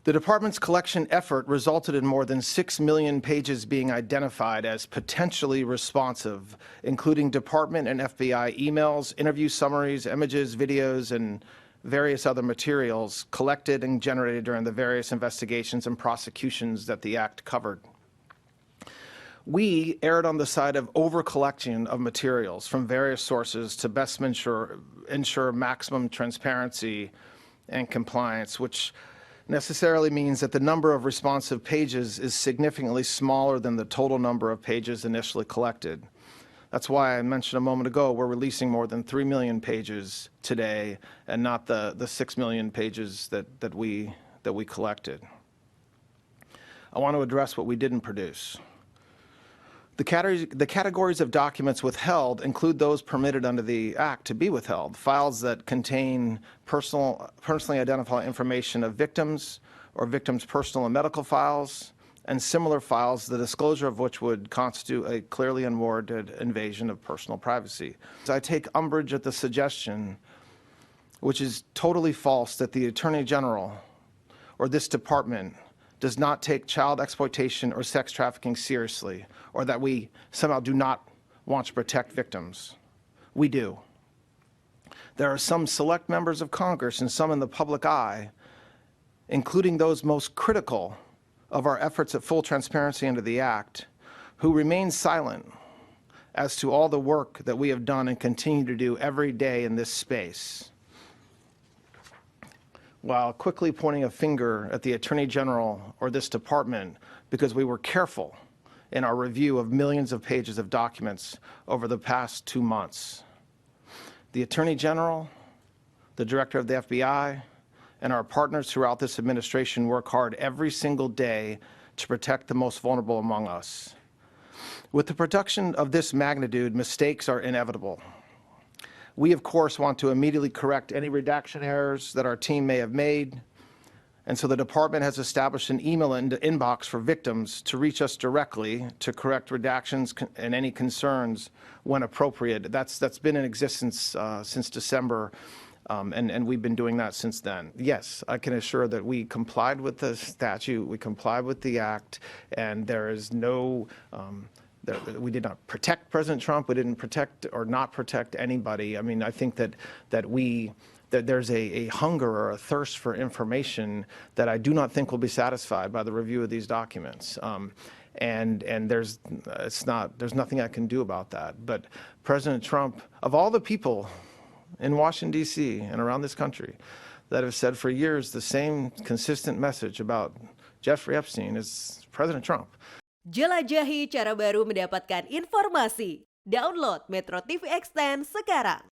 The department's collection effort resulted in more than 6 million pages being identified as potentially responsive, including department and FBI emails, interview summaries, images, videos, and various other materials collected and generated during the various investigations and prosecutions that the Act covered. We erred on the side of over-collection of materials from various sources to best ensure maximum transparency and compliance, which necessarily means that the number of responsive pages is significantly smaller than the total number of pages initially collected. That's why I mentioned a moment ago we're releasing more than 3 million pages today and not the 6 million pages that we collected. I want to address what we didn't produce. The categories of documents withheld include those permitted under the Act to be withheld, files that contain personally identifiable information of victims or victims' personal and medical files, and similar files, the disclosure of which would constitute a clearly unwarranted invasion of personal privacy. I take umbrage at the suggestion, which is totally false, that the Attorney General or this department does not take child exploitation or sex trafficking seriously, or that we somehow do not want to protect victims. We do. There are some select members of Congress and some in the public eye, including those most critical of our efforts at full transparency under the Act, who remain silent as to all the work that we have done and continue to do every day in this space, while quickly pointing a finger at the Attorney General or this department because we were careful in our review of millions of pages of documents over the past 2 months. The Attorney General, the Director of the FBI, and our partners throughout this administration work hard every single day to protect the most vulnerable among us. With the production of this magnitude, mistakes are inevitable. We, of course, want to immediately correct any redaction errors that our team may have made, and so the department has established an email inbox for victims to reach us directly to correct redactions and any concerns when appropriate. That's been in existence since December, and we've been doing that since then. Yes, I can assure that we complied with the statute, we complied with the Act, and there is no we did not protect President Trump. We didn't protect or not protect anybody. I mean, I think that there's a hunger or a thirst for information that I do not think will be satisfied by the review of these documents. And there's nothing I can do about that. But President Trump, of all the people in Washington, D.C. and around this country that have said for years the same consistent message about Jeffrey Epstein is President Trump. Jelajahi cara baru mendapatkan informasi. Download MetroTV Extend sekarang.